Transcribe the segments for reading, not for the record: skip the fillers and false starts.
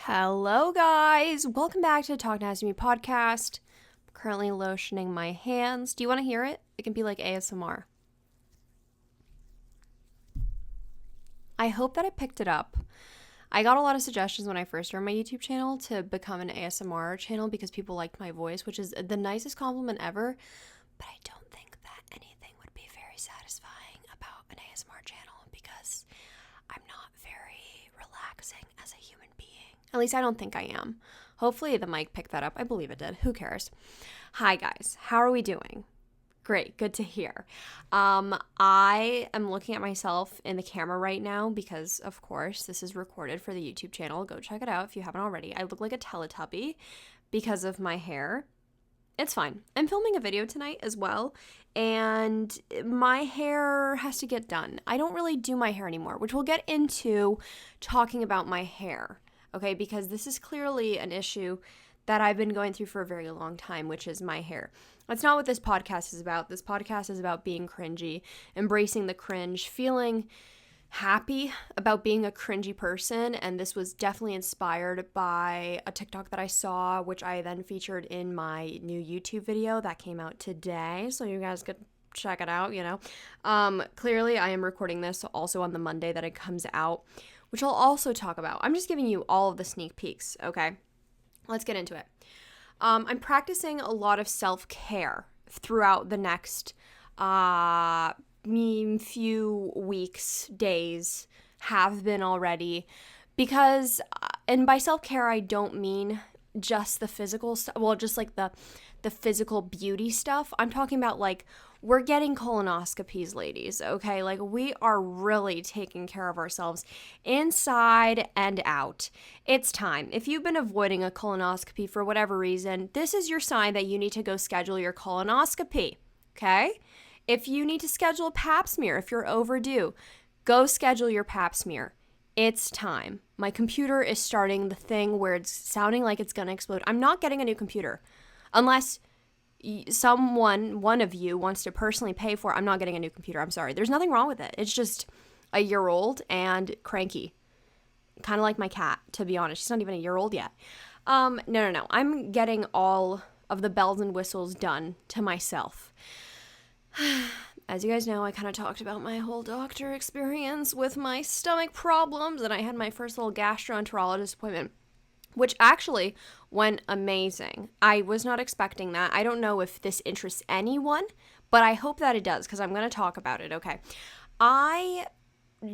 Hello guys, welcome back to the Talk Nasty Me podcast. I'm currently lotioning my hands. Do you want to hear it? It can be like ASMR. I hope that I picked it up. I got a lot of suggestions when I first started my YouTube channel to become an ASMR channel because people liked my voice, which is the nicest compliment ever, but I don't think that anything would be very satisfying about an ASMR channel because I'm not very relaxing as a human being. At least I don't think I am. Hopefully the mic picked that up. I believe it did. Who cares? Hi guys, how are we doing? Great, good to hear. I am looking at myself in the camera right now because, of course, this is recorded for the YouTube channel. Go check it out if you haven't already. I look like a Teletubby because of my hair. It's fine. I'm filming a video tonight as well, and my hair has to get done. I don't really do my hair anymore, which we'll get into talking about my hair, okay? Because this is clearly an issue that I've been going through for a very long time, which is my hair. That's not what this podcast is about. This podcast is about being cringy, embracing the cringe, feeling happy about being a cringy person, and this was definitely inspired by a TikTok that I saw, which I then featured in my new YouTube video that came out today, so you guys could check it out, Clearly, I am recording this also on the Monday that it comes out, which I'll also talk about. I'm just giving you all of the sneak peeks, okay? Let's get into it. I'm practicing a lot of self-care throughout the next few weeks, days, have been already, because, and by self-care, I don't mean just the physical stuff, well, just like the physical beauty stuff. I'm talking about like, we're getting colonoscopies, ladies, okay? Like, we are really taking care of ourselves inside and out. It's time. If you've been avoiding a colonoscopy for whatever reason, this is your sign that you need to go schedule your colonoscopy, okay? If you need to schedule a pap smear, if you're overdue, go schedule your pap smear. It's time. My computer is starting the thing where it's sounding like it's going to explode. I'm not getting a new computer unless one of you wants to personally pay for it. I'm not getting a new computer. I'm sorry. There's nothing wrong with it. It's just a year old and cranky. Kind of like my cat, to be honest. She's not even a year old yet. No. I'm getting all of the bells and whistles done to myself. As you guys know, I kind of talked about my whole doctor experience with my stomach problems, and I had my first little gastroenterologist appointment, which actually went amazing. I was not expecting that. I don't know if this interests anyone, but I hope that it does, because I'm going to talk about it, okay? I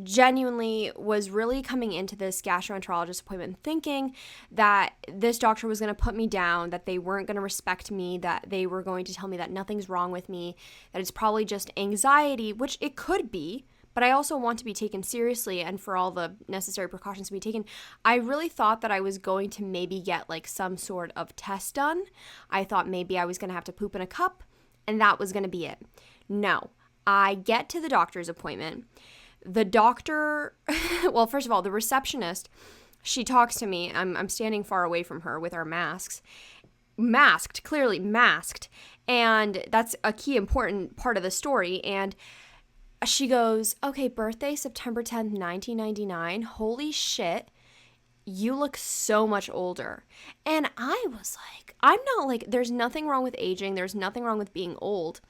genuinely was really coming into this gastroenterologist appointment thinking that this doctor was going to put me down, that they weren't going to respect me, that they were going to tell me that nothing's wrong with me, that it's probably just anxiety, which it could be, but I also want to be taken seriously and for all the necessary precautions to be taken. I really thought that I was going to maybe get like some sort of test done. I thought maybe I was going to have to poop in a cup, and that was going to be it. No, I get to the doctor's appointment. The doctor, well, first of all, the receptionist, she talks to me. I'm standing far away from her with our masks. Clearly masked. And that's a key important part of the story. And she goes, okay, birthday, September 10th, 1999. Holy shit, you look so much older. And I was like, I'm not like, there's nothing wrong with aging. There's nothing wrong with being old.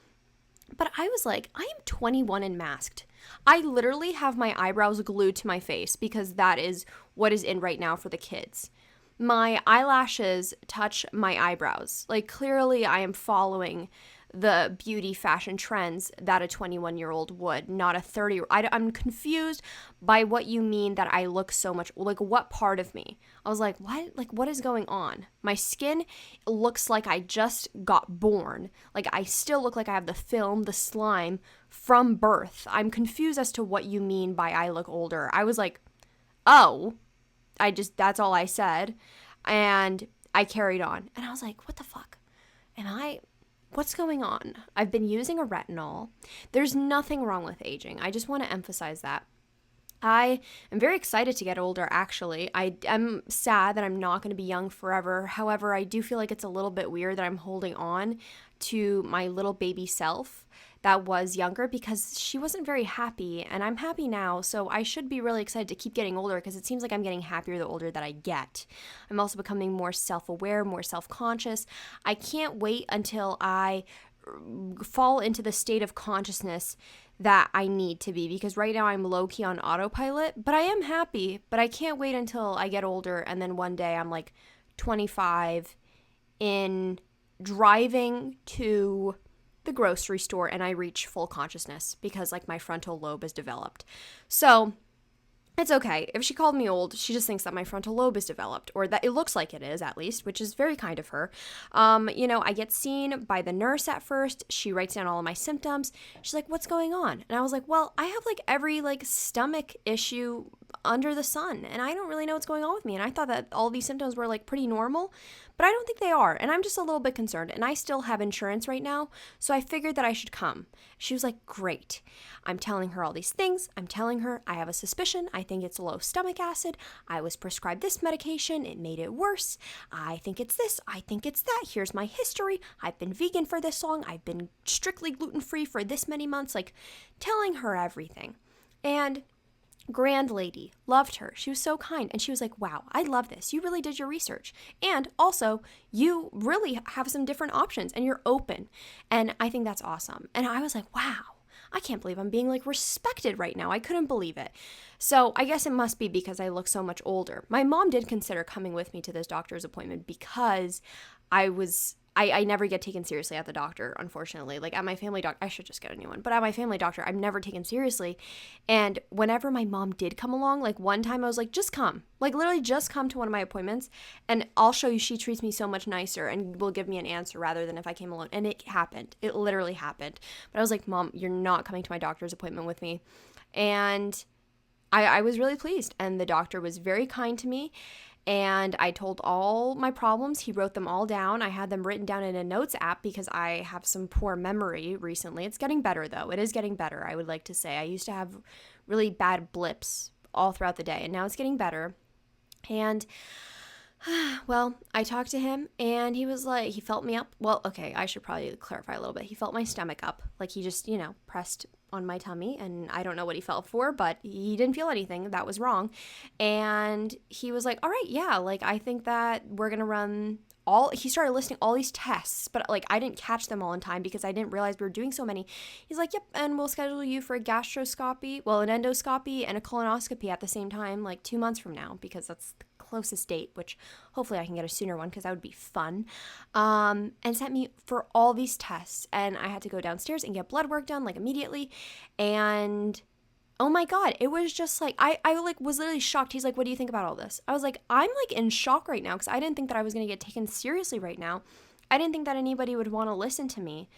But I was like, I am 21 and masked. I literally have my eyebrows glued to my face because that is what is in right now for the kids. My eyelashes touch my eyebrows. Like, clearly I am following the beauty fashion trends that a 21-year-old would, not a 30. I'm confused by what you mean that I look so much, like, what part of me? I was like, what? Like, what is going on? My skin looks like I just got born. Like, I still look like I have the film, the slime from birth. I'm confused as to what you mean by I look older. I was like, oh, that's all I said. And I carried on. And I was like, what the fuck? What's going on? I've been using a retinol. There's nothing wrong with aging. I just want to emphasize that. I am very excited to get older, actually. I am sad that I'm not going to be young forever. However, I do feel like it's a little bit weird that I'm holding on to my little baby self that was younger because she wasn't very happy, and I'm happy now, so I should be really excited to keep getting older because it seems like I'm getting happier the older that I get. I'm also becoming more self-aware, more self-conscious. I can't wait until I fall into the state of consciousness that I need to be, because right now I'm low-key on autopilot, but I am happy. But I can't wait until I get older and then one day I'm like 25 in driving to the grocery store and I reach full consciousness because like my frontal lobe is developed. So it's okay. If she called me old, she just thinks that my frontal lobe is developed, or that it looks like it is, at least, which is very kind of her. I get seen by the nurse at first. She writes down all of my symptoms. She's like, what's going on? And I was like, well, I have like every like stomach issue under the sun, and I don't really know what's going on with me. And I thought that all these symptoms were like pretty normal, but I don't think they are. And I'm just a little bit concerned. And I still have insurance right now, so I figured that I should come. She was like, great. I'm telling her all these things. I'm telling her I have a suspicion. I think it's low stomach acid. I was prescribed this medication. It made it worse. I think it's this. I think it's that. Here's my history. I've been vegan for this long. I've been strictly gluten-free for this many months. Like, telling her everything. And grand lady, loved her. She was so kind. And she was like, wow, I love this. You really did your research. And also, you really have some different options and you're open. And I think that's awesome. And I was like, wow, I can't believe I'm being like respected right now. I couldn't believe it. So I guess it must be because I look so much older. My mom did consider coming with me to this doctor's appointment because I never get taken seriously at the doctor, unfortunately. Like at my family doctor, I should just get a new one, but at my family doctor, I'm never taken seriously. And whenever my mom did come along, like one time I was like, just come, like literally just come to one of my appointments and I'll show you she treats me so much nicer and will give me an answer rather than if I came alone. And it happened. It literally happened. But I was like, Mom, you're not coming to my doctor's appointment with me. And I was really pleased. And the doctor was very kind to me. And I told all my problems. He wrote them all down. I had them written down in a notes app because I have some poor memory recently. It's getting better, though. It is getting better, I would like to say. I used to have really bad blips all throughout the day, and now it's getting better. And, well, I talked to him, and he was like, he felt me up. Well, okay, I should probably clarify a little bit. He felt my stomach up. Like, he just, pressed on my tummy, and I don't know what he felt for, but he didn't feel anything. That was wrong. And he was like, all right, yeah, like, I think that we're gonna run he started listing all these tests, but like I didn't catch them all in time because I didn't realize we were doing so many. He's like, yep, and we'll schedule you for a gastroscopy, an endoscopy and a colonoscopy at the same time, like 2 months from now, because that's the closest date, which hopefully I can get a sooner one because that would be fun. And sent me for all these tests, and I had to go downstairs and get blood work done like immediately. And oh my God, it was just like, I like was literally shocked. He's like, what do you think about all this? I was like, I'm like in shock right now because I didn't think that I was going to get taken seriously right now. I didn't think that anybody would want to listen to me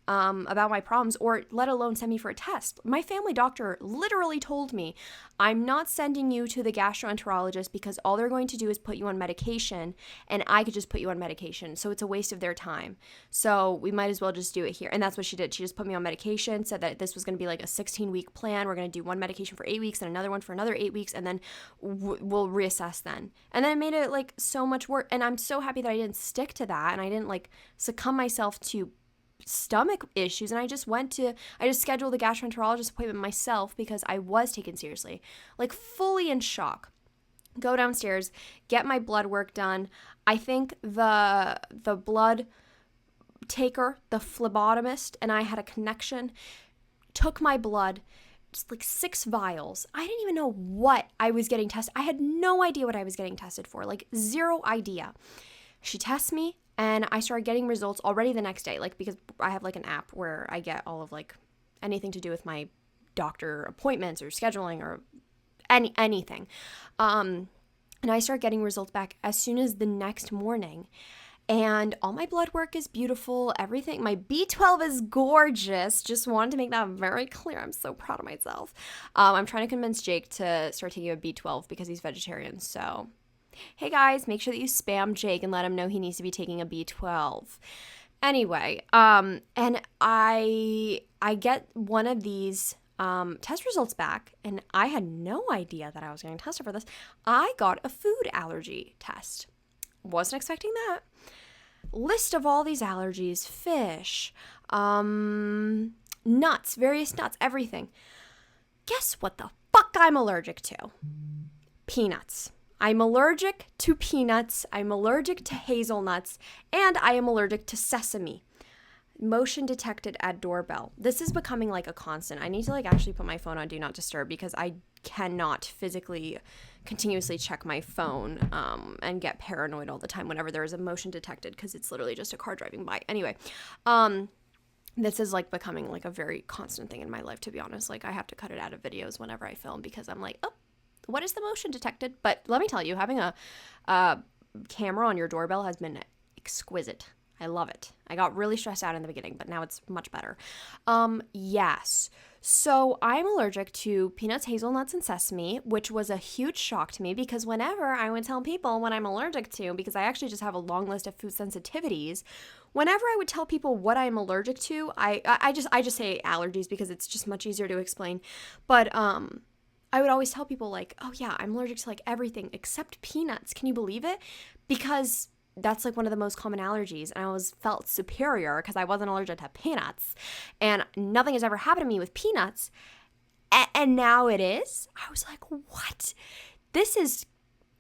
about my problems, or let alone send me for a test. My family doctor literally told me, I'm not sending you to the gastroenterologist because all they're going to do is put you on medication, and I could just put you on medication. So it's a waste of their time. So we might as well just do it here. And that's what she did. She just put me on medication, said that this was going to be like a 16-week plan. We're going to do one medication for 8 weeks and another one for another 8 weeks, and then we'll reassess then. And then it made it like so much work. And I'm so happy that I didn't stick to that and I didn't like succumb myself to stomach issues. And I just scheduled the gastroenterologist appointment myself because I was taken seriously, like fully in shock. Go downstairs, get my blood work done. I think the blood taker, the phlebotomist, and I had a connection, took my blood, just like 6 vials. I didn't even know what I was getting tested. I had no idea what I was getting tested for, like zero idea. She tests me, and I started getting results already the next day, like because I have like an app where I get all of like anything to do with my doctor appointments or scheduling or anything. And I start getting results back as soon as the next morning. And all my blood work is beautiful. Everything. My B12 is gorgeous. Just wanted to make that very clear. I'm so proud of myself. I'm trying to convince Jake to start taking a B12 because he's vegetarian. So, hey guys, make sure that you spam Jake and let him know he needs to be taking a B12. Anyway, and I get one of these test results back, and I had no idea that I was getting tested for this. I got a food allergy test. Wasn't expecting that. List of all these allergies: fish, nuts, various nuts, everything. Guess what the fuck I'm allergic to? Peanuts. I'm allergic to peanuts, I'm allergic to hazelnuts, and I am allergic to sesame. Motion detected at doorbell. This is becoming like a constant. I need to like actually put my phone on do not disturb because I cannot physically continuously check my phone and get paranoid all the time whenever there is a motion detected because it's literally just a car driving by. Anyway, this is like becoming like a very constant thing in my life, to be honest. Like I have to cut it out of videos whenever I film because I'm like, oh, what is the motion detected? But let me tell you, having a camera on your doorbell has been exquisite. I love it. I got really stressed out in the beginning, but now it's much better. Yes. So I'm allergic to peanuts, hazelnuts, and sesame, which was a huge shock to me because whenever I would tell people what I'm allergic to, because I actually just have a long list of food sensitivities, whenever I would tell people what I'm allergic to, I just say allergies because it's just much easier to explain. But I would always tell people like, oh yeah, I'm allergic to like everything except peanuts. Can you believe it? Because that's like one of the most common allergies. And I always felt superior because I wasn't allergic to peanuts. And nothing has ever happened to me with peanuts. And now it is. I was like, what? This is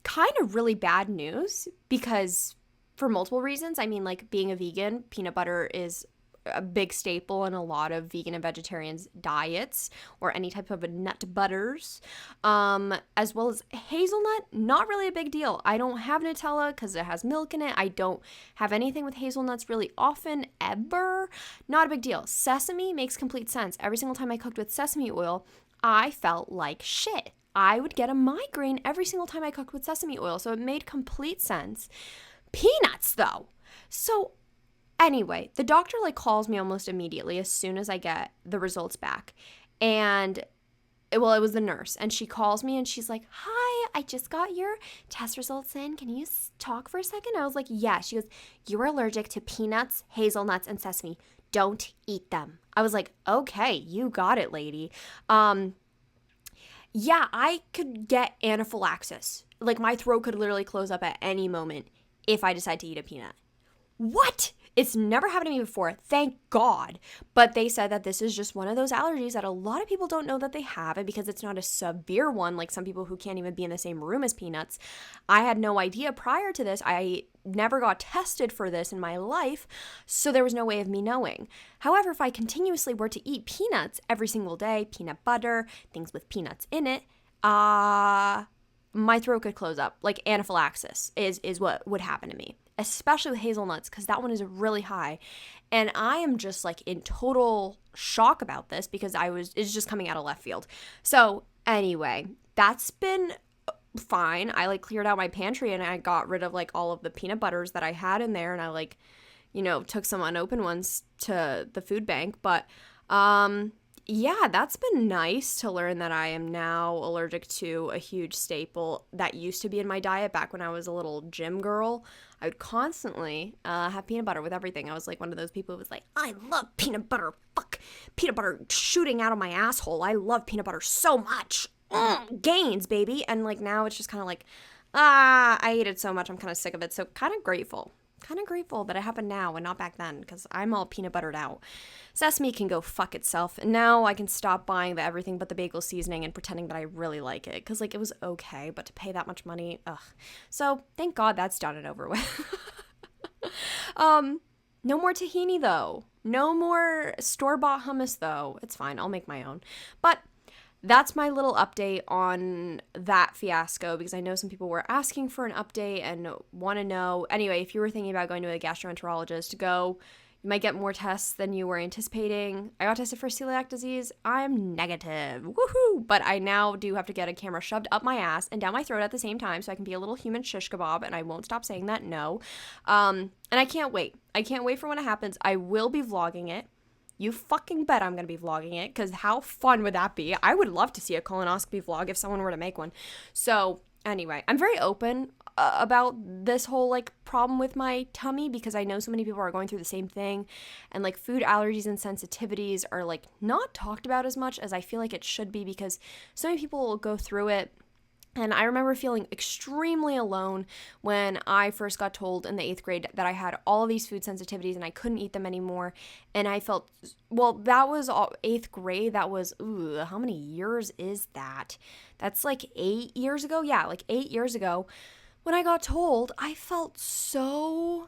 kind of really bad news because for multiple reasons. I mean, like being a vegan, peanut butter is a big staple in a lot of vegan and vegetarians' diets or any type of nut butters, as well as hazelnut. Not really a big deal. I don't have Nutella because it has milk in it. I don't have anything with hazelnuts really often, ever. Not a big deal. Sesame makes complete sense. Every single time I cooked with sesame oil, I felt like shit. I would get a migraine every single time I cooked with sesame oil, so it made complete sense. Peanuts, though. So anyway, the doctor like calls me almost immediately as soon as I get the results back. And it was the nurse. And she calls me and she's like, hi, I just got your test results in. Can you talk for a second? I was like, yeah. She goes, you're allergic to peanuts, hazelnuts, and sesame. Don't eat them. I was like, okay, you got it, lady. Yeah, I could get anaphylaxis. Like my throat could literally close up at any moment if I decide to eat a peanut. What? It's never happened to me before, thank God. But they said that this is just one of those allergies that a lot of people don't know that they have it because it's not a severe one like some people who can't even be in the same room as peanuts. I had no idea prior to this. I never got tested for this in my life, so there was no way of me knowing. However, if I continuously were to eat peanuts every single day, peanut butter, things with peanuts in it, my throat could close up. Like anaphylaxis is what would happen to me, especially with hazelnuts because that one is really high. And I am just like in total shock about this because it's just coming out of left field. So anyway, that's been fine. I like cleared out my pantry and I got rid of like all of the peanut butters that I had in there and I like, took some unopened ones to the food bank. But yeah, that's been nice to learn that I am now allergic to a huge staple that used to be in my diet back when I was a little gym girl. I would constantly have peanut butter with everything. I was like one of those people who was like, I love peanut butter. Fuck, peanut butter shooting out of my asshole. I love peanut butter so much. Gains, baby. And like now it's just kind of like, I ate it so much. I'm kind of sick of it. So kind of grateful that it happened now and not back then because I'm all peanut buttered out. Sesame can go fuck itself. And now I can stop buying the everything but the bagel seasoning and pretending that I really like it because like it was okay, but to pay that much money, ugh. So thank God that's done and over with. No more tahini though. No more store-bought hummus though. It's fine. I'll make my own. But that's my little update on that fiasco because I know some people were asking for an update and want to know. Anyway, if you were thinking about going to a gastroenterologist, go. You might get more tests than you were anticipating. I got tested for celiac disease. I'm negative. Woohoo! But I now do have to get a camera shoved up my ass and down my throat at the same time so I can be a little human shish kebab, and I won't stop saying that, no. And I can't wait. I can't wait for when it happens. I will be vlogging it. You fucking bet I'm going to be vlogging it because how fun would that be? I would love to see a colonoscopy vlog if someone were to make one. So anyway, I'm very open about this whole like problem with my tummy because I know so many people are going through the same thing, and like food allergies and sensitivities are like not talked about as much as I feel like it should be because so many people will go through it And I remember feeling extremely alone when I first got told in the 8th grade that I had all of these food sensitivities and I couldn't eat them anymore. And I felt, well, that was all 8th grade. That was, how many years is that? That's like 8 years ago. Yeah, like 8 years ago. When I got told, I felt so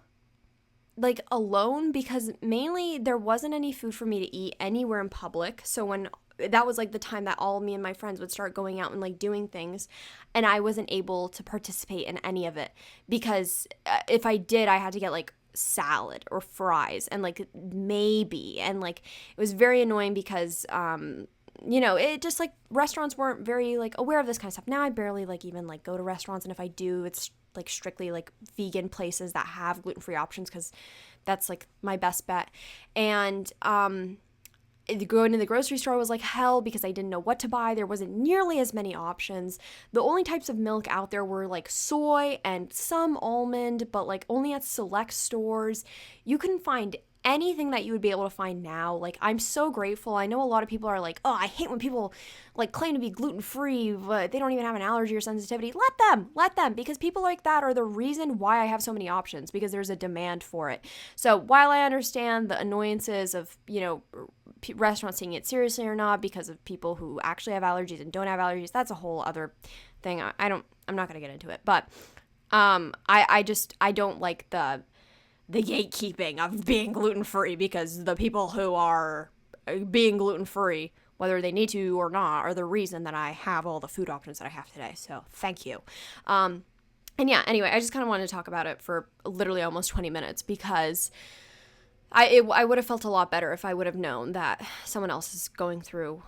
like alone because mainly there wasn't any food for me to eat anywhere in public. So when that was like the time that all me and my friends would start going out and like doing things, and I wasn't able to participate in any of it because if I did, I had to get like salad or fries and like maybe, and like it was very annoying because it just like restaurants weren't very like aware of this kind of stuff. Now I barely like even like go to restaurants, and if I do, it's like strictly like vegan places that have gluten-free options because that's like my best bet. And going to the grocery store was like hell because I didn't know what to buy. There wasn't nearly as many options. The only types of milk out there were like soy and some almond, but like only at select stores. You couldn't find anything that you would be able to find now. Like, I'm so grateful. I know a lot of people are like, oh, I hate when people like claim to be gluten-free, but they don't even have an allergy or sensitivity. Let them, because people like that are the reason why I have so many options, because there's a demand for it. So while I understand the annoyances of, restaurants taking it seriously or not because of people who actually have allergies and don't have allergies, that's a whole other thing. I'm not going to get into it, but I don't like the gatekeeping of being gluten-free, because the people who are being gluten-free, whether they need to or not, are the reason that I have all the food options that I have today. So thank you. And yeah, anyway, I just kind of wanted to talk about it for literally almost 20 minutes because I would have felt a lot better if I would have known that someone else is going through,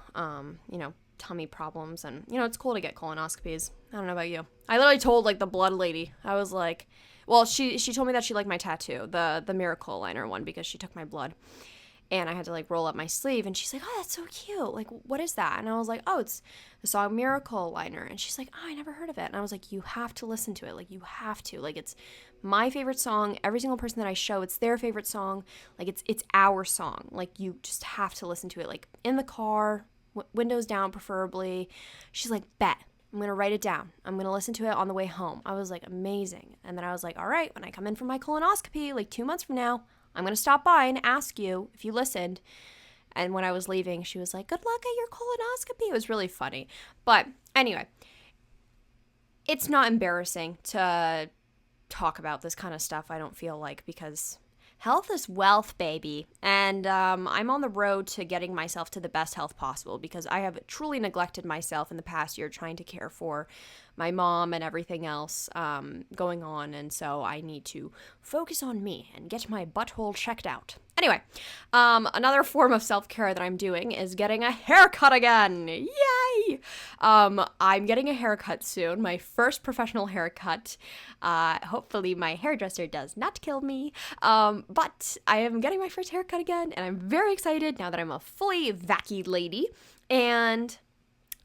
tummy problems. And, it's cool to get colonoscopies. I don't know about you. I literally told, like, the blood lady, I was like, well, she told me that she liked my tattoo, the miracle liner one, because she took my blood. And I had to, like, roll up my sleeve. And she's like, oh, that's so cute. Like, what is that? And I was like, oh, it's the song Miracle Liner. And she's like, oh, I never heard of it. And I was like, you have to listen to it. Like, you have to. Like, it's my favorite song. Every single person that I show, it's their favorite song. Like, it's our song. Like, you just have to listen to it. Like, in the car, windows down preferably. She's like, bet. I'm going to write it down. I'm going to listen to it on the way home. I was like, amazing. And then I was like, all right, when I come in for my colonoscopy, like 2 months from now, I'm going to stop by and ask you if you listened. And when I was leaving, she was like, good luck at your colonoscopy. It was really funny. But anyway, it's not embarrassing to talk about this kind of stuff, I don't feel like, because health is wealth, baby. And I'm on the road to getting myself to the best health possible, because I have truly neglected myself in the past year trying to care for my mom and everything else going on. And so I need to focus on me and get my butthole checked out. Anyway, another form of self-care that I'm doing is getting a haircut again. Yay! I'm getting a haircut soon, my first professional haircut. Hopefully my hairdresser does not kill me. But I am getting my first haircut again, and I'm very excited now that I'm a fully vacky lady. And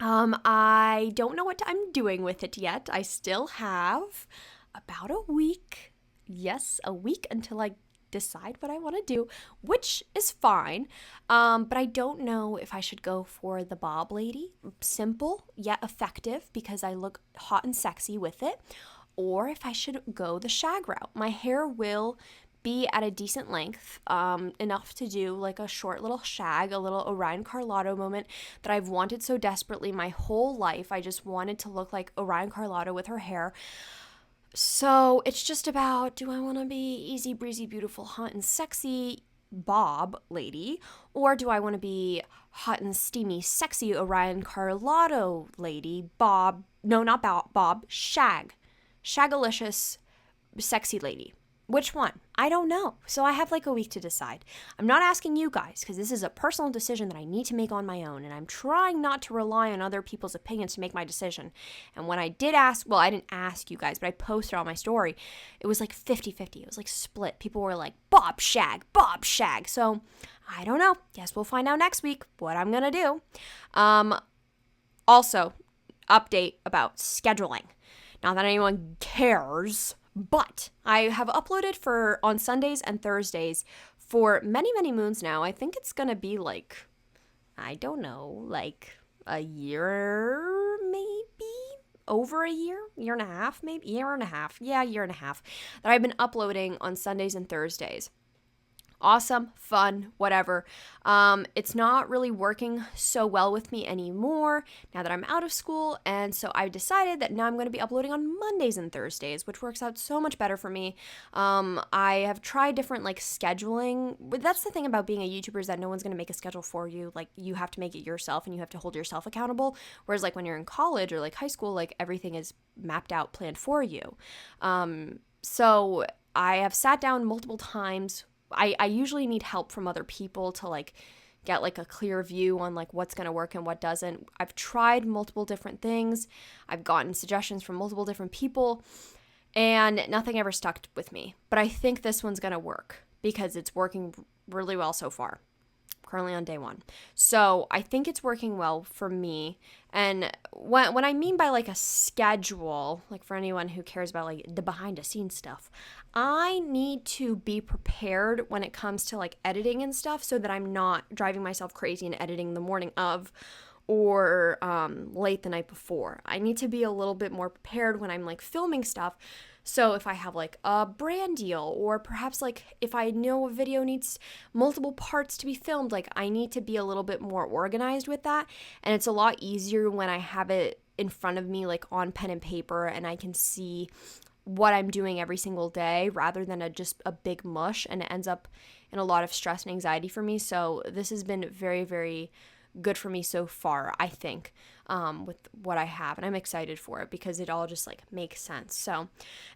I don't know what I'm doing with it yet. I still have about a week. Yes, a week until I decide what I want to do, which is fine. But I don't know if I should go for the bob lady, simple yet effective because I look hot and sexy with it, or if I should go the shag route. My hair will be at a decent length, enough to do like a short little shag, a little Orion Carlotta moment that I've wanted so desperately my whole life. I just wanted to look like Orion Carlotta with her hair. So it's just about, do I want to be easy breezy, beautiful, hot and sexy bob lady, or do I want to be hot and steamy, sexy Orion Carlotta lady, bob, no, not bob, shagalicious, sexy lady? Which one? I don't know. So I have like a week to decide. I'm not asking you guys because this is a personal decision that I need to make on my own, and I'm trying not to rely on other people's opinions to make my decision. And when I did ask, well, I didn't ask you guys, but I posted on my story, it was like 50-50. It was like split. People were like, bob shag. So I don't know. Guess we'll find out next week what I'm going to do. Also, update about scheduling. Not that anyone cares, but I have uploaded on Sundays and Thursdays for many, many moons now. I think it's going to be like, I don't know, like a year maybe? over a year and a half, maybe year and a half. Yeah, year and a half that I've been uploading on Sundays and Thursdays. Awesome, fun, whatever. It's not really working so well with me anymore now that I'm out of school, and so I decided that now I'm going to be uploading on Mondays and Thursdays, which works out so much better for me. I have tried different like scheduling, but that's the thing about being a YouTuber is that no one's going to make a schedule for you. Like you have to make it yourself, and you have to hold yourself accountable. Whereas like when you're in college or like high school, like everything is mapped out, planned for you. So I have sat down multiple times. I usually need help from other people to like get like a clear view on like what's going to work and what doesn't. I've tried multiple different things. I've gotten suggestions from multiple different people and nothing ever stuck with me. But I think this one's going to work because it's working really well so far. Currently on day 1. So I think it's working well for me. And when I mean by like a schedule, like for anyone who cares about like the behind the scenes stuff, I need to be prepared when it comes to like editing and stuff so that I'm not driving myself crazy and editing the morning of or late the night before. I need to be a little bit more prepared when I'm like filming stuff. So if I have like a brand deal or perhaps like if I know a video needs multiple parts to be filmed, like I need to be a little bit more organized with that. And it's a lot easier when I have it in front of me like on pen and paper and I can see what I'm doing every single day rather than just a big mush, and it ends up in a lot of stress and anxiety for me. So this has been very, very good for me so far, I think, with what I have, and I'm excited for it because it all just like makes sense. So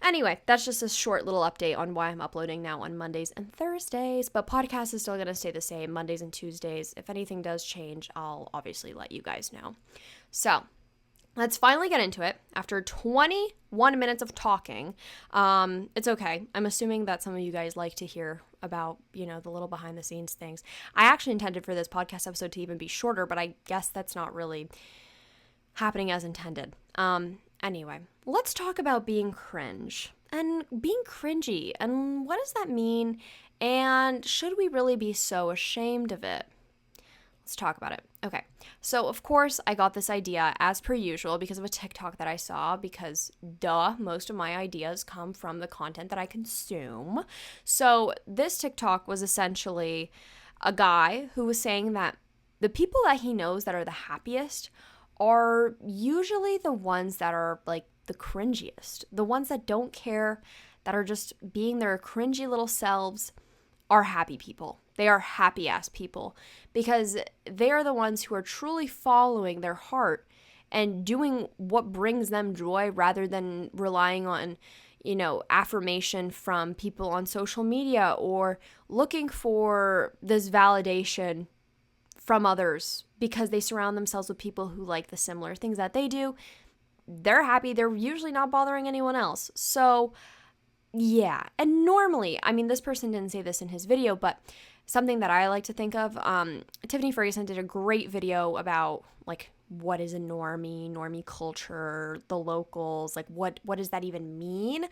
anyway, that's just a short little update on why I'm uploading now on Mondays and Thursdays, but podcast is still going to stay the same, Mondays and Tuesdays. If anything does change, I'll obviously let you guys know. So let's finally get into it. After 21 minutes of talking, it's okay. I'm assuming that some of you guys like to hear about, you know, the little behind the scenes things. I actually intended for this podcast episode to even be shorter, but I guess that's not really happening as intended. Anyway, let's talk about being cringe and being cringy and what does that mean, and should we really be so ashamed of it? Let's talk about it. Okay, so of course I got this idea as per usual because of a TikTok that I saw because duh, most of my ideas come from the content that I consume. So this TikTok was essentially a guy who was saying that the people that he knows that are the happiest are usually the ones that are like the cringiest, the ones that don't care, that are just being their cringy little selves are happy people. They are happy ass people because they are the ones who are truly following their heart and doing what brings them joy rather than relying on, you know, affirmation from people on social media or looking for this validation from others because they surround themselves with people who like the similar things that they do. They're happy. They're usually not bothering anyone else. So yeah, and normally, I mean, this person didn't say this in his video, but something that I like to think of, Tiffany Ferguson did a great video about, like, what is a normie culture, the locals, like, what does that even mean?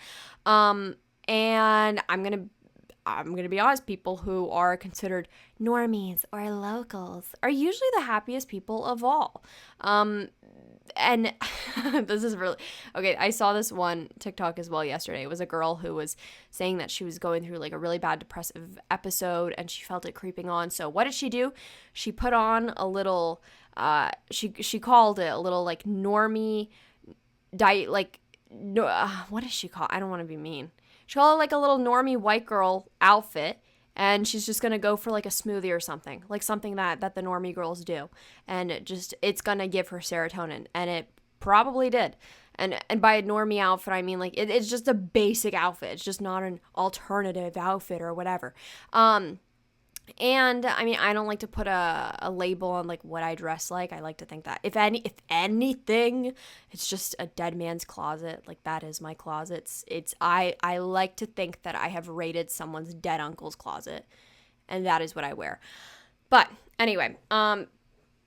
And I'm gonna be honest, people who are considered normies or locals are usually the happiest people of all. And this is really okay. I saw this one TikTok as well yesterday. It was a girl who was saying that she was going through like a really bad depressive episode and she felt it creeping on. So what did she do? She put on a little she called it a little like normie diet, like no what does she call? I don't want to be mean. She called it like a little normie white girl outfit. And she's just going to go for like a smoothie or something, like something that the normie girls do. And it's going to give her serotonin. And it probably did. And by a normie outfit, I mean like it's just a basic outfit. It's just not an alternative outfit or whatever. And I mean, I don't like to put a label on like what I dress like. I like to think that if anything, it's just a dead man's closet. Like that is my closet. I like to think that I have raided someone's dead uncle's closet, and that is what I wear. But anyway,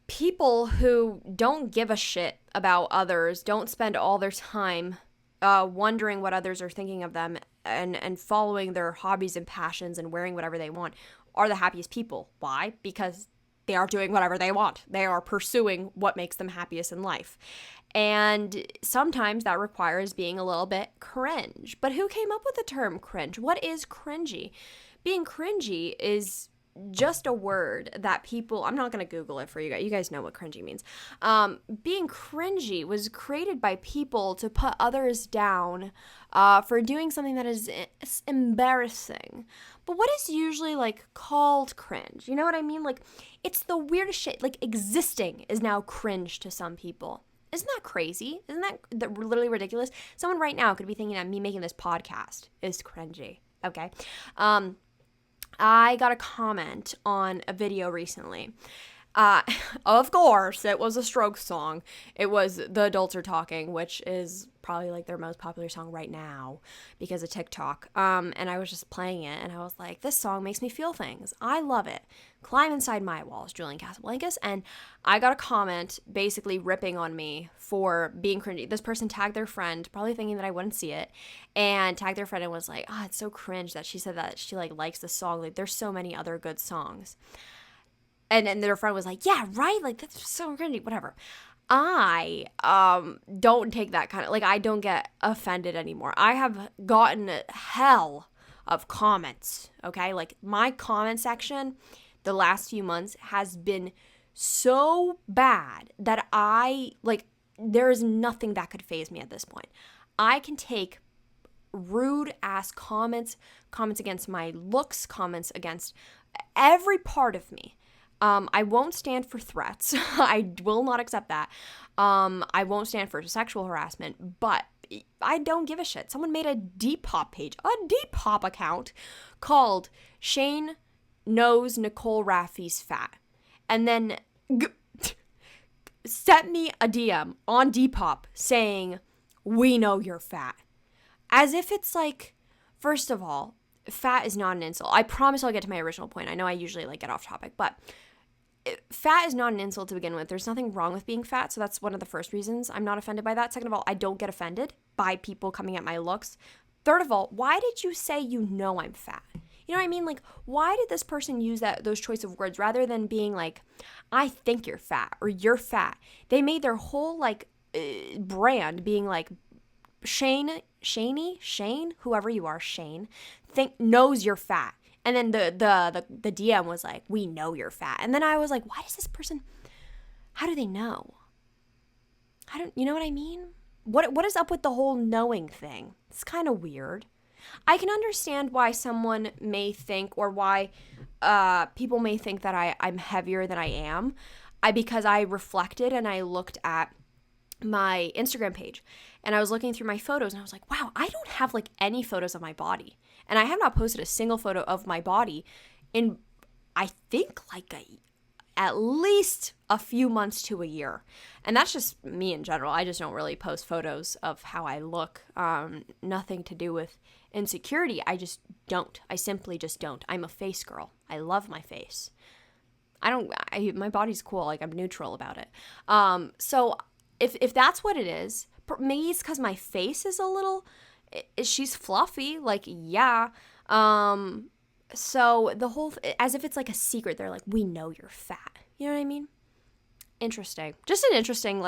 people who don't give a shit about others, don't spend all their time wondering what others are thinking of them and following their hobbies and passions and wearing whatever they want are the happiest people. Why? Because they are doing whatever they want. They are pursuing what makes them happiest in life. And sometimes that requires being a little bit cringe. But who came up with the term cringe? What is cringy? Being cringy is just a word that people, I'm not going to Google it for you guys. You guys know what cringy means. Being cringy was created by people to put others down for doing something that is embarrassing. But what is usually like called cringe? You know what I mean? Like, it's the weirdest shit. Like, existing is now cringe to some people. Isn't that crazy? Isn't that literally ridiculous? Someone right now could be thinking that me making this podcast is cringy. Okay. I got a comment on a video recently. Of course, it was a Strokes song. It was The Adults Are Talking, which is probably like their most popular song right now because of TikTok. And I was just playing it and I was like, this song makes me feel things. I love it. Climb Inside My Walls, Julian Casablancas. And I got a comment basically ripping on me for being cringy. This person tagged their friend, probably thinking that I wouldn't see it, and tagged their friend and was like, it's so cringe that she said that she like likes the song. Like, there's so many other good songs. And then their friend was like, yeah, right? Like, that's so cringy, whatever. I don't take that kind of, like, I don't get offended anymore. I have gotten hell of comments, okay? Like, my comment section the last few months has been so bad that there is nothing that could faze me at this point. I can take rude ass comments against my looks, comments against every part of me. I won't stand for threats. I will not accept that. I won't stand for sexual harassment, but I don't give a shit. Someone made a Depop page, a Depop account called Shane Knows Nicole Raffy's Fat. And then sent me a DM on Depop saying, we know you're fat. As if it's like, first of all, fat is not an insult. I promise I'll get to my original point. I know I usually get off topic, but fat is not an insult to begin with. There's nothing wrong with being fat, so that's one of the first reasons I'm not offended by that. Second of all, I don't get offended by people coming at my looks. Third of all, why did you say you know I'm fat? You know what I mean? Like, why did this person use those choice of words rather than being like, I think you're fat or you're fat? They made their whole brand being like, Shane, whoever you are, Shane, knows you're fat. And then the DM was like, we know you're fat. And then I was like, why does this person, how do they know? You know what I mean? What is up with the whole knowing thing? It's kind of weird. I can understand why someone may think, or why people may think that I'm heavier than I am. Because I reflected and I looked at my Instagram page and I was looking through my photos and I was like, wow, I don't have any photos of my body. And I have not posted a single photo of my body in, I think, at least a few months to a year. And that's just me in general. I just don't really post photos of how I look. Nothing to do with insecurity. I just don't. I simply just don't. I'm a face girl. I love my face. My body's cool. I'm neutral about it. So if that's what it is, maybe it's because my face is a little, she's fluffy, yeah. So the whole, as if it's a secret, they're like, we know you're fat. You know what I mean? Interesting. Just an interesting,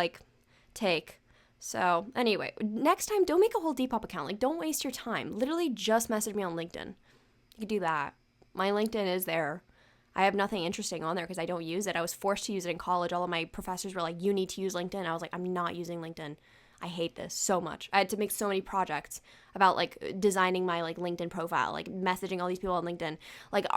take. So anyway, next time, don't make a whole Depop account. Don't waste your time. Literally just message me on LinkedIn. You can do that. My LinkedIn is there. I have nothing interesting on there because I don't use it. I was forced to use it in college. All of my professors were like, you need to use LinkedIn. I was like, I'm not using LinkedIn. I hate this so much. I had to make so many projects about designing my LinkedIn profile, messaging all these people on LinkedIn.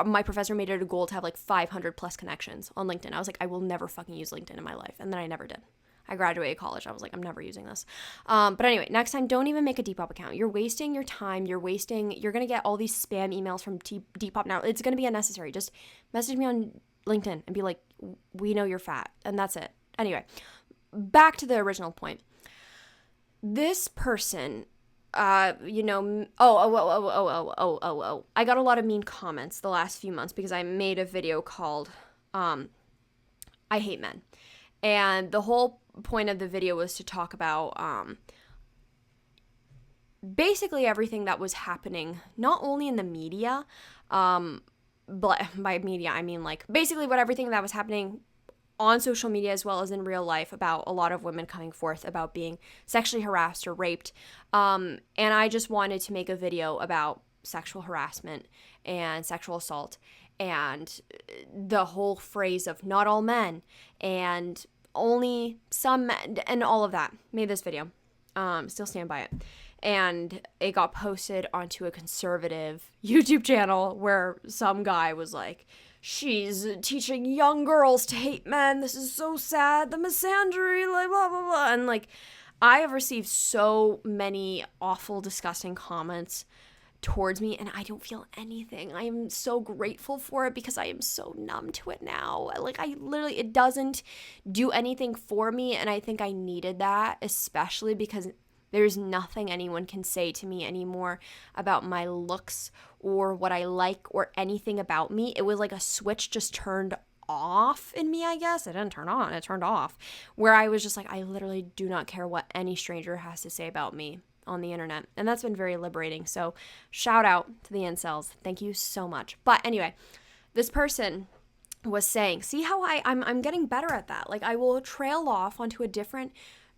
My professor made it a goal to have 500 plus connections on LinkedIn. I was like, I will never fucking use LinkedIn in my life. And then I never did. I graduated college. I was like, I'm never using this. But anyway, next time, don't even make a Depop account. You're wasting your time. You're going to get all these spam emails from Depop now. It's going to be unnecessary. Just message me on LinkedIn and be like, we know you're fat. And that's it. Anyway, back to the original point. This person, I got a lot of mean comments the last few months because I made a video called, I Hate Men. And the whole point of the video was to talk about basically everything that was happening, not only in the media, by media, I mean like basically what everything that was happening on social media as well as in real life about a lot of women coming forth about being sexually harassed or raped. And I just wanted to make a video about sexual harassment and sexual assault and the whole phrase of not all men and only some men and all of that. Made this video. Still stand by it. And it got posted onto a conservative YouTube channel where some guy was like, she's teaching young girls to hate men. This is so sad. The misandry, like, blah, blah, blah. And, like, I have received so many awful, disgusting comments towards me, and I don't feel anything. I am so grateful for it because I am so numb to it now. Like, it doesn't do anything for me, and I think I needed that, especially because there's nothing anyone can say to me anymore about my looks or what I like or anything about me. It was like a switch just turned off in me, I guess. It didn't turn on, it turned off. Where I was just like, I literally do not care what any stranger has to say about me on the internet. And that's been very liberating. So shout out to the incels. Thank you so much. But anyway, this person was saying, see how I'm getting better at that. Like I will trail off onto a different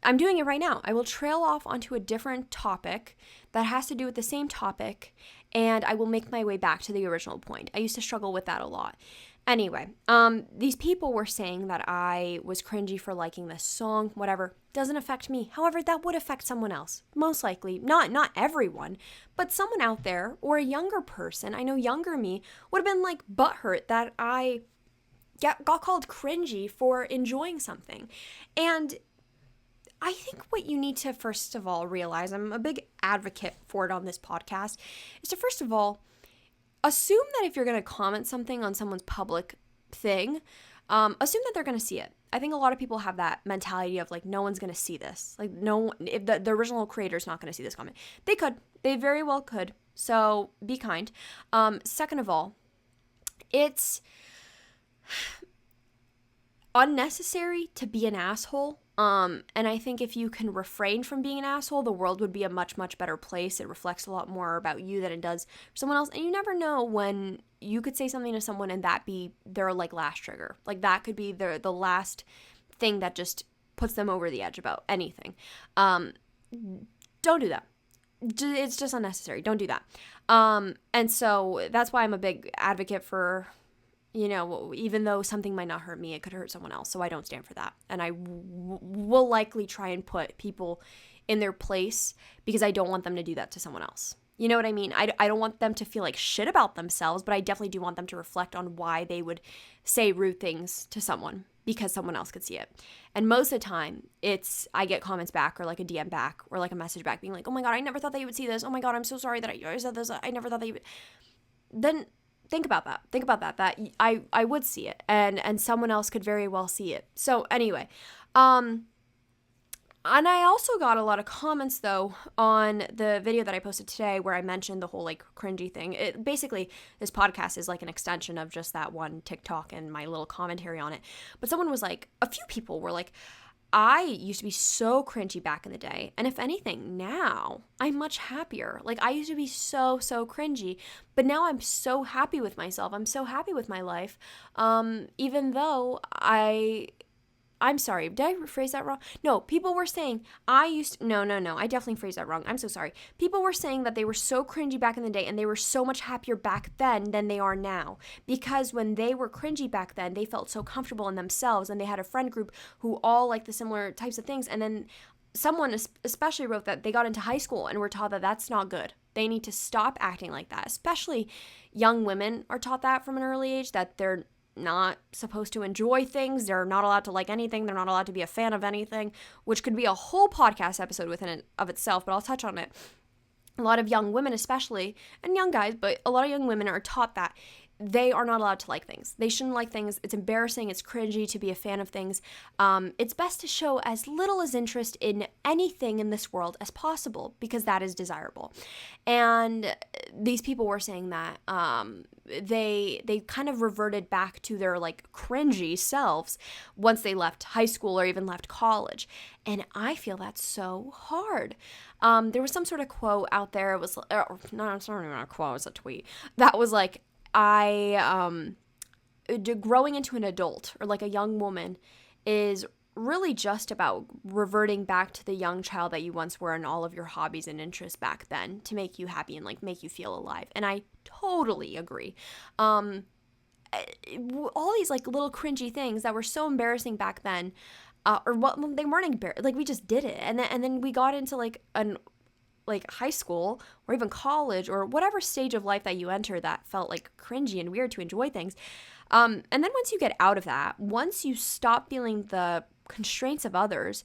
I'm doing it right now. I will trail off onto a different topic that has to do with the same topic, and I will make my way back to the original point. I used to struggle with that a lot. Anyway, these people were saying that I was cringy for liking this song, whatever. Doesn't affect me. However, that would affect someone else. Most likely. Not everyone, but someone out there or a younger person, I know younger me, would have been like butthurt that I got called cringy for enjoying something. And I think what you need to first of all realize, I'm a big advocate for it on this podcast, is to first of all assume that if you're going to comment something on someone's public thing, assume that they're going to see it. I think a lot of people have that mentality of like, no one's going to see this. Like if the original creator's not going to see this comment. They could. They very well could. So be kind. Second of all, it's unnecessary to be an asshole. And I think if you can refrain from being an asshole, the world would be a much, much better place. It reflects a lot more about you than it does for someone else. And you never know when you could say something to someone and that be their like last trigger. Like that could be the last thing that just puts them over the edge about anything. Don't do that. It's just unnecessary. Don't do that. And so that's why I'm a big advocate for, you know, even though something might not hurt me, it could hurt someone else. So I don't stand for that. And I will likely try and put people in their place because I don't want them to do that to someone else. You know what I mean? I don't want them to feel like shit about themselves, but I definitely do want them to reflect on why they would say rude things to someone because someone else could see it. And most of the time, I get comments back or like a DM back or like a message back being like, oh my God, I never thought that you would see this. Oh my God, I'm so sorry that I said this. I never thought that you would. Then think about that, that I would see it and someone else could very well see it. So anyway, and I also got a lot of comments though on the video that I posted today where I mentioned the whole like cringy thing. Basically, this podcast is like an extension of just that one TikTok and my little commentary on it. But someone was like, a few people were like, I used to be so cringy back in the day. And if anything, now I'm much happier. Like I used to be so cringy, but now I'm so happy with myself. I'm so happy with my life. Even though I'm sorry, did I phrase that wrong? No, people were saying no, I definitely phrased that wrong. I'm so sorry. People were saying that they were so cringy back in the day and they were so much happier back then than they are now. Because when they were cringy back then, they felt so comfortable in themselves and they had a friend group who all liked the similar types of things. And then someone especially wrote that they got into high school and were taught that that's not good. They need to stop acting like that. Especially young women are taught that from an early age, that they're not supposed to enjoy things. They're not allowed to like anything. They're not allowed to be a fan of anything, which could be a whole podcast episode within it of itself, but I'll touch on it. A lot of young women especially, and young guys, but a lot of young women are taught that they are not allowed to like things. They shouldn't like things. It's embarrassing. It's cringy to be a fan of things. It's best to show as little as interest in anything in this world as possible because that is desirable. And these people were saying that they kind of reverted back to their like cringy selves once they left high school or even left college. And I feel that's so hard. There was some sort of quote out there. It was not even a quote. It was a tweet that was like, growing into an adult or like a young woman is really just about reverting back to the young child that you once were and all of your hobbies and interests back then to make you happy and like make you feel alive. And I totally agree. All these like little cringy things that were so embarrassing back then, or what they weren't embarrassing, like we just did it, and then we got into like high school or even college or whatever stage of life that you enter that felt like cringy and weird to enjoy things. And then once you get out of that, once you stop feeling the constraints of others,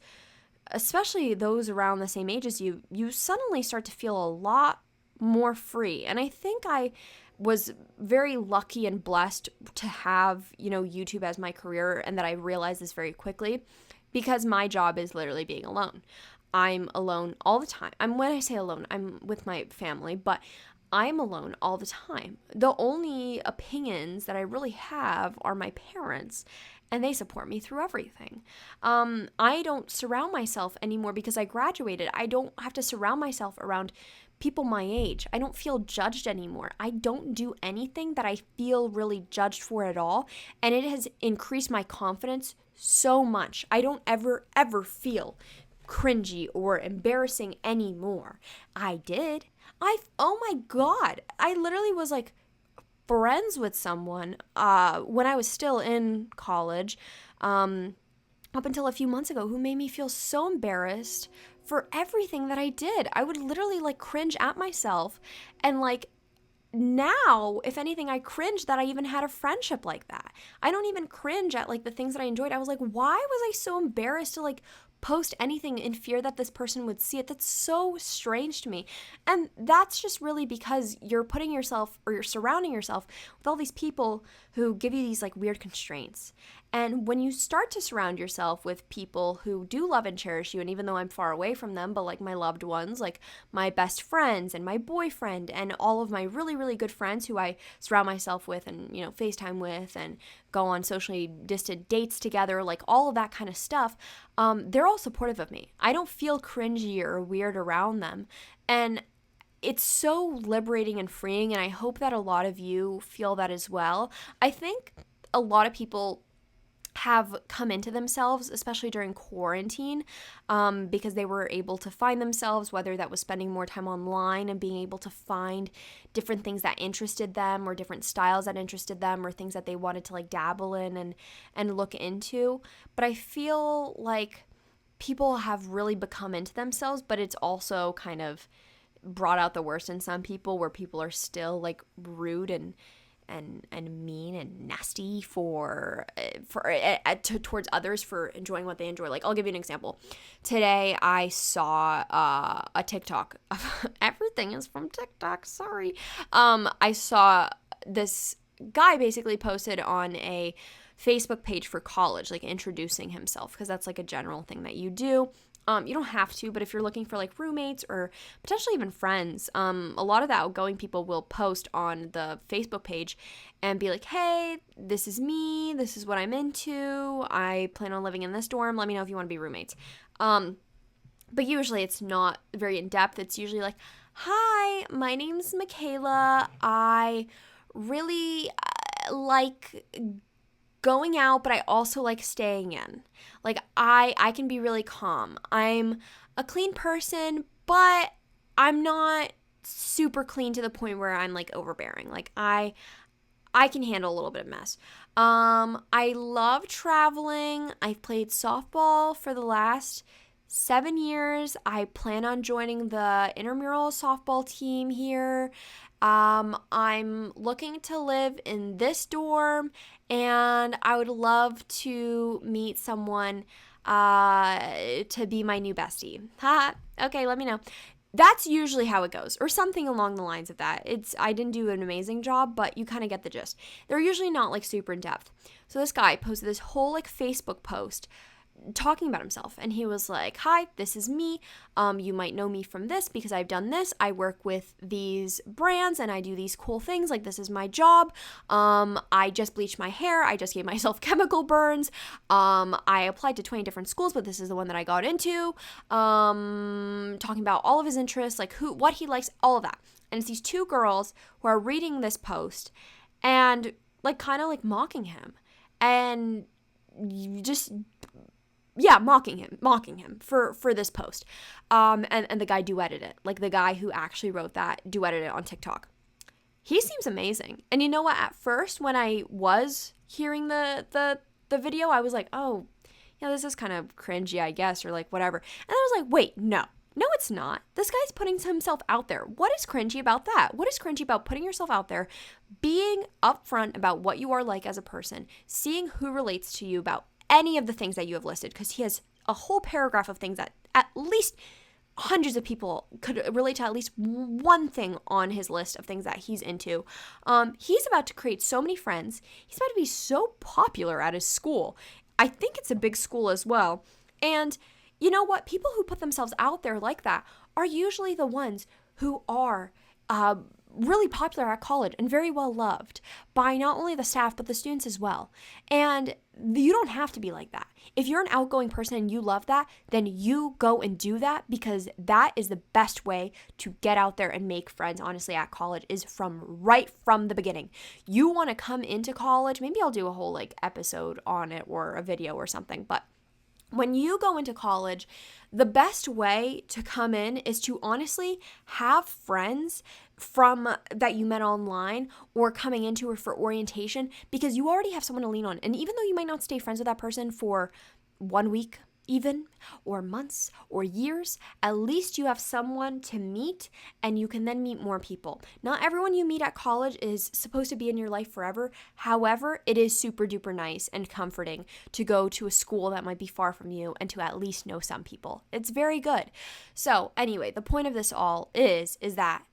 especially those around the same age as you, you suddenly start to feel a lot more free. And I think I was very lucky and blessed to have, YouTube as my career, and that I realized this very quickly because my job is literally being alone. I'm alone all the time. When I say alone, I'm with my family, but I'm alone all the time. The only opinions that I really have are my parents, and they support me through everything. I don't surround myself anymore because I graduated. I don't have to surround myself around people my age. I don't feel judged anymore. I don't do anything that I feel really judged for at all, and it has increased my confidence so much. I don't ever feel cringy or embarrassing anymore. I did. Oh my God. I literally was like friends with someone when I was still in college, up until a few months ago, who made me feel so embarrassed for everything that I did. I would literally like cringe at myself, and like now, if anything, I cringe that I even had a friendship like that. I don't even cringe at like the things that I enjoyed. I was like, why was I so embarrassed to like post anything in fear that this person would see it? That's so strange to me. And that's just really because you're putting yourself, or you're surrounding yourself with all these people who give you these like weird constraints. And when you start to surround yourself with people who do love and cherish you, and even though I'm far away from them, but like my loved ones, like my best friends and my boyfriend and all of my really, really good friends who I surround myself with and, FaceTime with and go on socially distant dates together, like all of that kind of stuff, they're all supportive of me. I don't feel cringy or weird around them. And it's so liberating and freeing, and I hope that a lot of you feel that as well. I think a lot of people have come into themselves, especially during quarantine, because they were able to find themselves, whether that was spending more time online and being able to find different things that interested them, or different styles that interested them, or things that they wanted to like dabble in and look into. But I feel like people have really become into themselves, but it's also kind of brought out the worst in some people, where people are still like rude and mean and nasty towards others for enjoying what they enjoy. Like, I'll give you an example. Today I saw a TikTok. Everything is from TikTok, sorry. I saw this guy basically posted on a Facebook page for college, like introducing himself, because that's like a general thing that you do. You don't have to, but if you're looking for like roommates or potentially even friends, a lot of the outgoing people will post on the Facebook page and be like, hey, this is me, this is what I'm into, I plan on living in this dorm, let me know if you want to be roommates. But usually it's not very in-depth. It's usually like, hi, my name's Michaela, I really like going out, but I also like staying in. Like, I can be really calm. I'm a clean person, but I'm not super clean to the point where I'm like overbearing. Like, I can handle a little bit of mess. I love traveling. I've played softball for the last 7 years. I plan on joining the intramural softball team here. I'm looking to live in this dorm, and I would love to meet someone to be my new bestie. Ha, okay, let me know. That's usually how it goes, or something along the lines of that. I didn't do an amazing job, but you kind of get the gist. They're usually not like super in depth. So this guy posted this whole like Facebook post talking about himself, and he was like, hi, this is me, you might know me from this because I've done this, I work with these brands and I do these cool things, like this is my job, I just bleached my hair, I just gave myself chemical burns, I applied to 20 different schools, but this is the one that I got into, talking about all of his interests, like what he likes, all of that. And it's these two girls who are reading this post, and like kind of like mocking him, and just mocking him for this post. And the guy duetted it. Like the guy who actually wrote that duetted it on TikTok. He seems amazing. And you know what? At first, when I was hearing the video, I was like, oh, yeah, this is kind of cringy, I guess, or like whatever. And then I was like, wait, no, it's not. This guy's putting himself out there. What is cringy about that? What is cringy about putting yourself out there, being upfront about what you are like as a person, seeing who relates to you about any of the things that you have listed? Because he has a whole paragraph of things that at least hundreds of people could relate to at least one thing on his list of things that he's into. He's about to create so many friends. He's about to be so popular at his school. I think it's a big school as well. And you know what? People who put themselves out there like that are usually the ones who are really popular at college and very well loved by not only the staff, but the students as well. And you don't have to be like that. If you're an outgoing person and you love that, then you go and do that, because that is the best way to get out there and make friends, honestly, at college, is right from the beginning. You want to come into college, maybe I'll do a whole like episode on it or a video or something, but when you go into college, the best way to come in is to honestly have friends from that you met online or coming into or for orientation, because you already have someone to lean on. And even though you might not stay friends with that person for 1 week, even, or months or years, at least you have someone to meet, and you can then meet more people. Not everyone you meet at college is supposed to be in your life forever. However, it is super duper nice and comforting to go to a school that might be far from you and to at least know some people. It's very good. So anyway, the point of this all is that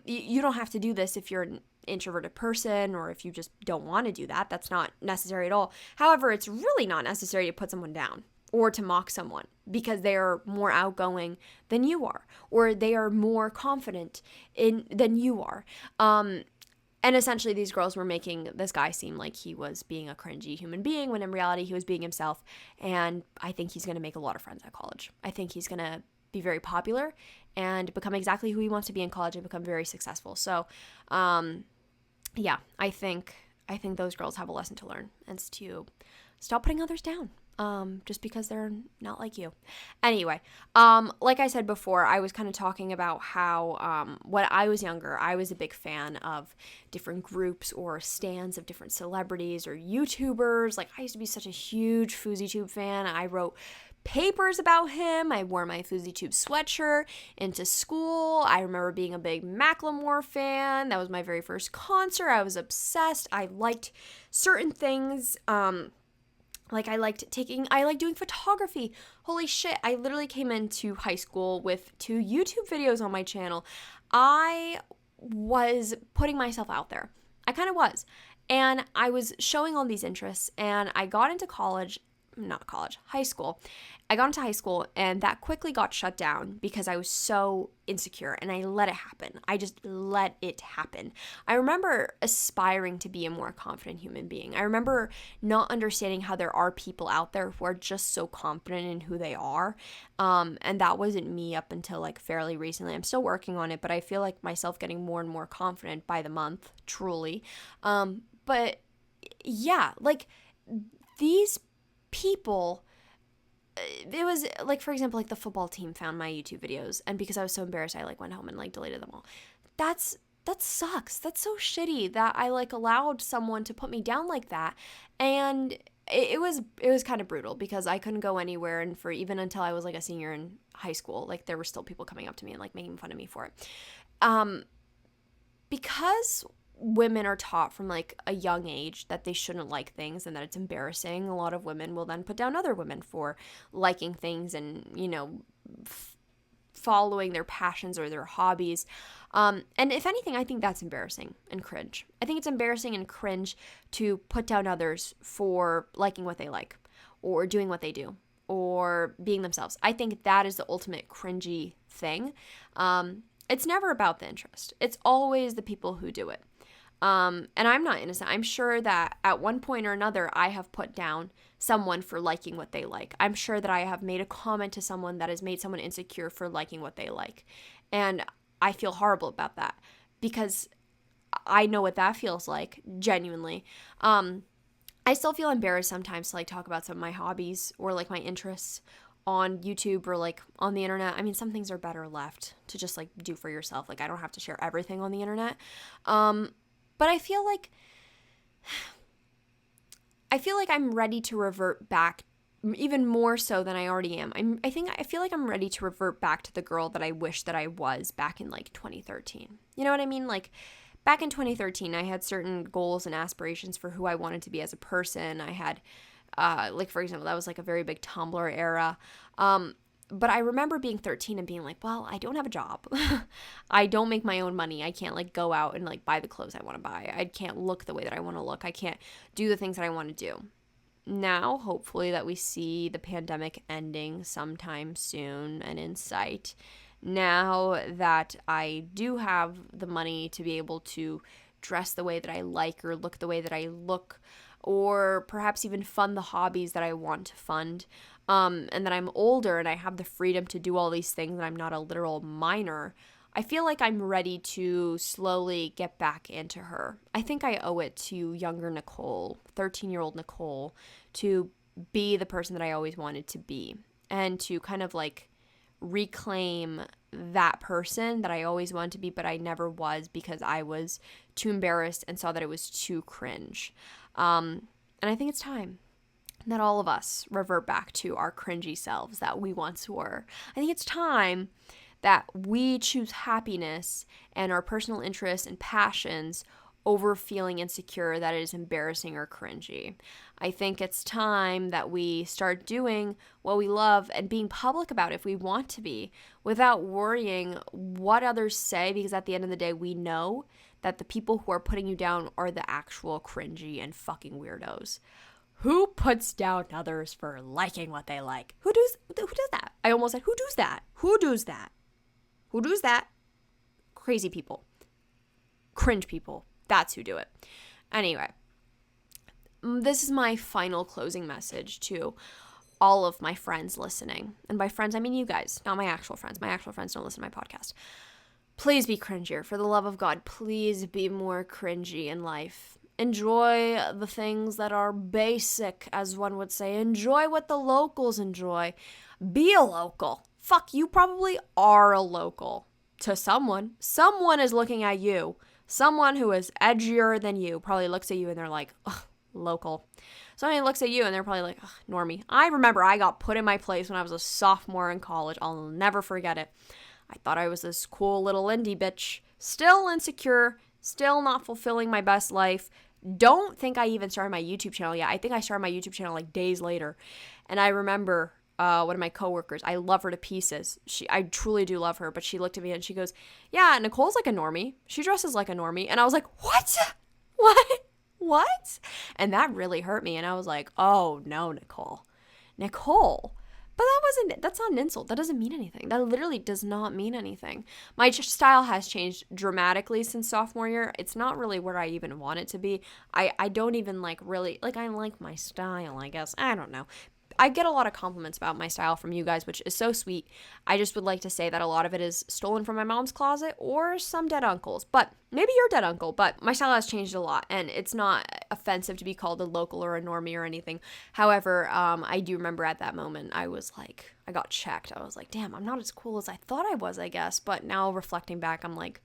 you don't have to do this if you're an introverted person, or if you just don't want to do that. That's not necessary at all. However, it's really not necessary to put someone down or to mock someone because they are more outgoing than you are, or they are more confident than you are. And essentially these girls were making this guy seem like he was being a cringy human being, when in reality he was being himself. And I think he's going to make a lot of friends at college. I think he's going to be very popular and become exactly who he wants to be in college and become very successful. So, yeah, I think those girls have a lesson to learn, and it's to stop putting others down. Just because they're not like you. Anyway, like I said before, I was kind of talking about how, when I was younger, I was a big fan of different groups or stands of different celebrities or YouTubers. Like, I used to be such a huge FouseyTube fan. I wrote papers about him. I wore my FouseyTube sweatshirt into school. I remember being a big Macklemore fan. That was my very first concert. I was obsessed. I liked certain things, like I liked doing photography. Holy shit, I literally came into high school with 2 YouTube videos on my channel. I was putting myself out there. I kind of was. And I was showing all these interests, and I got into high school. I got into high school, and that quickly got shut down because I was so insecure, and I let it happen. I just let it happen. I remember aspiring to be a more confident human being. I remember not understanding how there are people out there who are just so confident in who they are. And that wasn't me up until like fairly recently. I'm still working on it, but I feel like myself getting more and more confident by the month, truly. But yeah, like these people, it was like, for example, like the football team found my YouTube videos, and because I was so embarrassed, I like went home and like deleted them all. That sucks. That's so shitty that I like allowed someone to put me down like that. And it was kind of brutal because I couldn't go anywhere, and for even until I was like a senior in high school, like there were still people coming up to me and like making fun of me for it. Because women are taught from like a young age that they shouldn't like things and that it's embarrassing, a lot of women will then put down other women for liking things and, you know, following their passions or their hobbies. And if anything, I think that's embarrassing and cringe. I think it's embarrassing and cringe to put down others for liking what they like or doing what they do or being themselves. I think that is the ultimate cringy thing. It's never about the interest. It's always the people who do it. And I'm not innocent. I'm sure that at one point or another, I have put down someone for liking what they like. I'm sure that I have made a comment to someone that has made someone insecure for liking what they like. And I feel horrible about that because I know what that feels like, genuinely. I still feel embarrassed sometimes to like talk about some of my hobbies or like my interests on YouTube or like on the internet. I mean, some things are better left to just like do for yourself. Like I don't have to share everything on the internet. But I feel like I'm ready to revert back even more so than I already am. I feel like I'm ready to revert back to the girl that I wish that I was back in like 2013. You know what I mean? Like back in 2013, I had certain goals and aspirations for who I wanted to be as a person. I had like, for example, that was like a very big Tumblr era. But I remember being 13 and being like, well, I don't have a job. I don't make my own money. I can't like go out and like buy the clothes I want to buy. I can't look the way that I want to look. I can't do the things that I want to do. Now, hopefully that we see the pandemic ending sometime soon and in sight. Now that I do have the money to be able to dress the way that I like or look the way that I look, or perhaps even fund the hobbies that I want to fund, and that I'm older and I have the freedom to do all these things and I'm not a literal minor, I feel like I'm ready to slowly get back into her. I think I owe it to younger Nicole, 13-year-old Nicole, to be the person that I always wanted to be and to kind of like reclaim that person that I always wanted to be, but I never was because I was too embarrassed and saw that it was too cringe. And I think it's time that all of us revert back to our cringy selves that we once were. I think it's time that we choose happiness and our personal interests and passions over feeling insecure that it is embarrassing or cringy. I think it's time that we start doing what we love and being public about it if we want to be, without worrying what others say, because at the end of the day, we know that the people who are putting you down are the actual cringy and fucking weirdos. Who puts down others for liking what they like? Who does that? I almost said, who does that? Who does that? Who does that? Crazy people. Cringe people. That's who do it. Anyway, this is my final closing message to all of my friends listening. And by friends, I mean you guys, not my actual friends. My actual friends don't listen to my podcast. Please be cringier. For the love of God, please be more cringy in life. Enjoy the things that are basic, as one would say. Enjoy what the locals enjoy. Be a local. Fuck, you probably are a local to someone. Someone is looking at you. Someone who is edgier than you probably looks at you and they're like, ugh, local. Somebody looks at you and they're probably like, ugh, Normie. I remember I got put in my place when I was a sophomore in college. I'll never forget it. I thought I was this cool little indie bitch. Still insecure. Still not fulfilling my best life. Don't think I even started my YouTube channel yet. I think I started my YouTube channel like days later. And I remember one of my coworkers, I love her to pieces. I truly do love her, but she looked at me and she goes, yeah, Nicole's like a normie. She dresses like a normie. And I was like, what? What? And that really hurt me. And I was like, oh no, Nicole. But that's not an insult. That doesn't mean anything. That literally does not mean anything. My style has changed dramatically since sophomore year. It's not really where I even want it to be. I don't even like really, like I like my style, I guess. I don't know. I get a lot of compliments about my style from you guys, which is so sweet. I just would like to say that a lot of it is stolen from my mom's closet or some dead uncles. But maybe your dead uncle. But my style has changed a lot, and it's not offensive to be called a local or a normie or anything. However, I do remember at that moment, I was like, I got checked. I was like, damn, I'm not as cool as I thought I was, I guess. But now reflecting back, I'm like,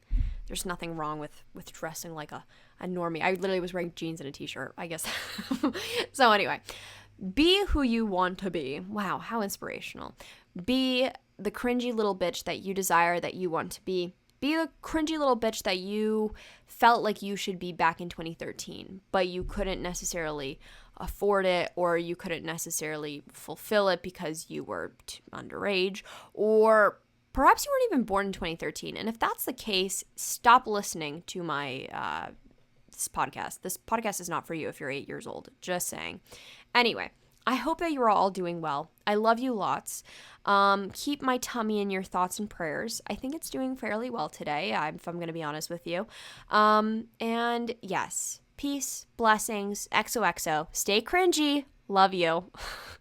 there's nothing wrong with dressing like a normie. I literally was wearing jeans and a t-shirt, I guess. So anyway, be who you want to be. Wow, how inspirational. Be the cringy little bitch that you desire, that you want to be. Be the cringy little bitch that you felt like you should be back in 2013, but you couldn't necessarily afford it, or you couldn't necessarily fulfill it because you were underage, or perhaps you weren't even born in 2013. And if that's the case, stop listening to my this podcast. This podcast is not for you if you're 8 years old. Just saying. Anyway, I hope that you're all doing well. I love you lots. Keep my tummy in your thoughts and prayers. I think it's doing fairly well today, if I'm going to be honest with you. And yes, peace, blessings, XOXO. Stay cringy. Love you.